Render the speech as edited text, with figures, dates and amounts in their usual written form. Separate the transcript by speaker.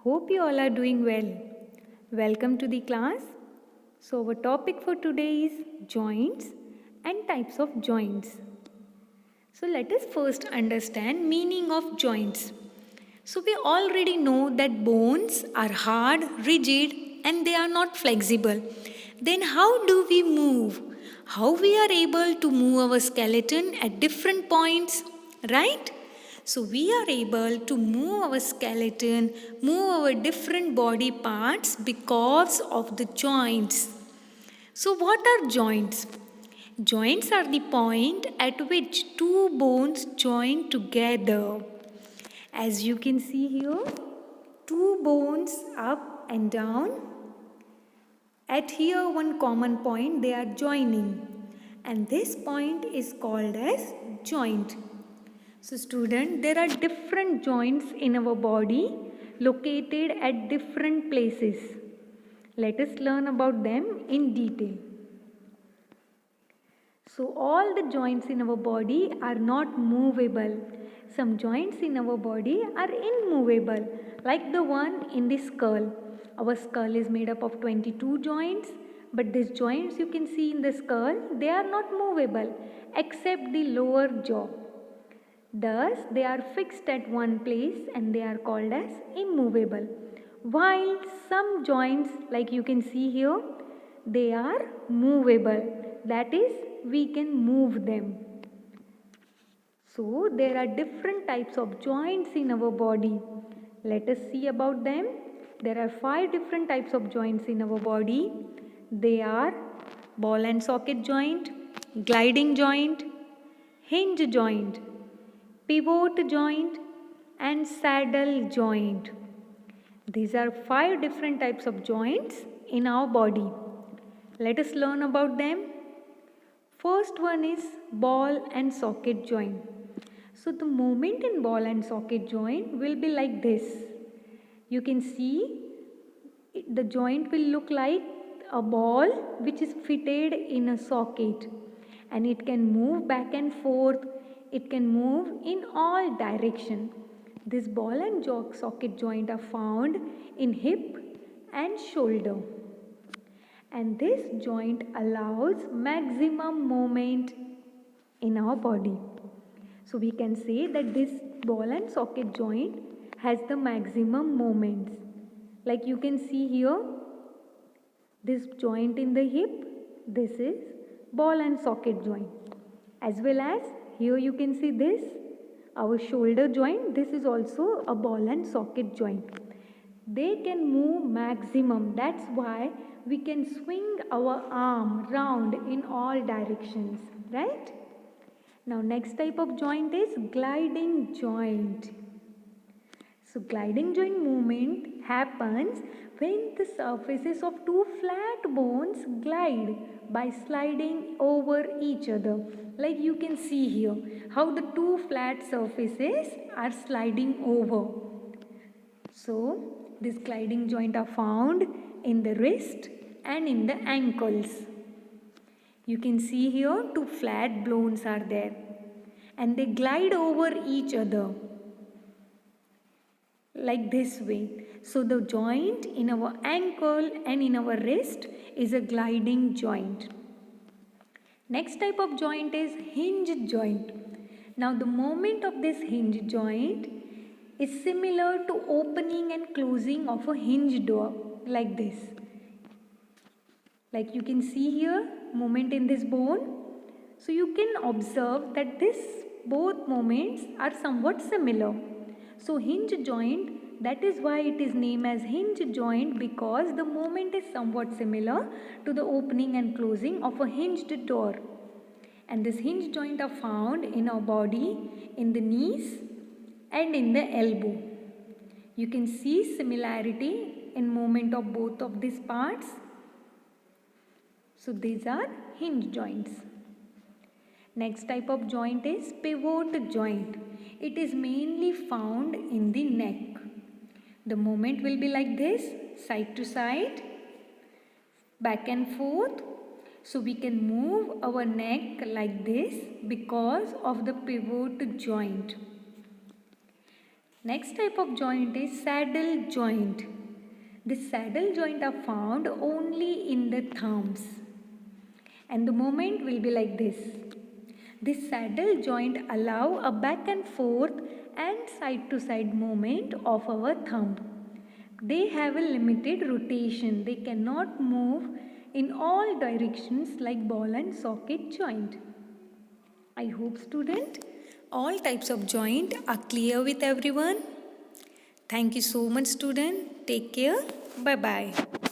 Speaker 1: Hope you all are doing well. Welcome to the class. So our topic for today is joints and types of joints. So let us first understand meaning of joints. So we already know that bones are hard, rigid and they are not flexible. Then how do we move? How we are able to move our skeleton at different points, right? So we are able to move our skeleton, move our different body parts because of the joints. So what are joints? Joints are the point at which two bones join together. As you can see here, two bones up and down. At here one common point they are joining and this point is called as joint. So student, there are different joints in our body located at different places. Let us learn about them in detail. So all the joints in our body are not movable. Some joints in our body are immovable, like the one in the skull. Our skull is made up of 22 joints, but these joints you can see in the skull, they are not movable except the lower jaw. Thus, they are fixed at one place and they are called as immovable. While some joints, like you can see here, they are movable. That is, we can move them. So, there are different types of joints in our body. Let us see about them. There are 5 different types of joints in our body. They are ball and socket joint, gliding joint, hinge joint, pivot joint and saddle joint. These are 5 different types of joints in our body. Let us learn about them. First one is ball and socket joint. So the movement in ball and socket joint will be like this. You can see the joint will look like a ball which is fitted in a socket and it can move back and forth. It can move in all direction. This ball and socket joint are found in hip and shoulder. And this joint allows maximum movement in our body. So we can say that this ball and socket joint has the maximum moments. Like you can see here, this joint in the hip, this is ball and socket joint. As well as here you can see this, our shoulder joint, this is also a ball and socket joint. They can move maximum, that's why we can swing our arm round in all directions, right? Now next type of joint is gliding joint. So gliding joint movement happens when the surfaces of two flat bones glide by sliding over each other. Like you can see here how the two flat surfaces are sliding over. So this gliding joint are found in the wrist and in the ankles. You can see here two flat bones are there and they glide over each other like this way. So the joint in our ankle and in our wrist is a gliding joint. Next type of joint is hinge joint. Now the movement of this hinge joint is similar to opening and closing of a hinge door like this. Like you can see here, movement in this bone. So you can observe that both movements are somewhat similar. So hinge joint, that is why it is named as hinge joint, because the movement is somewhat similar to the opening and closing of a hinged door. And this hinge joint are found in our body, in the knees and in the elbow. You can see similarity in movement of both of these parts. So these are hinge joints. Next type of joint is pivot joint. It is mainly found in the neck. The movement will be like this, side to side, back and forth. So we can move our neck like this because of the pivot joint. Next type of joint is saddle joint. The saddle joint are found only in the thumbs. And the movement will be like this. This saddle joint allow a back and forth and side to side movement of our thumb. They have a limited rotation. They cannot move in all directions like ball and socket joint. I hope student all types of joint are clear with everyone. Thank you so much student. Take care. Bye bye.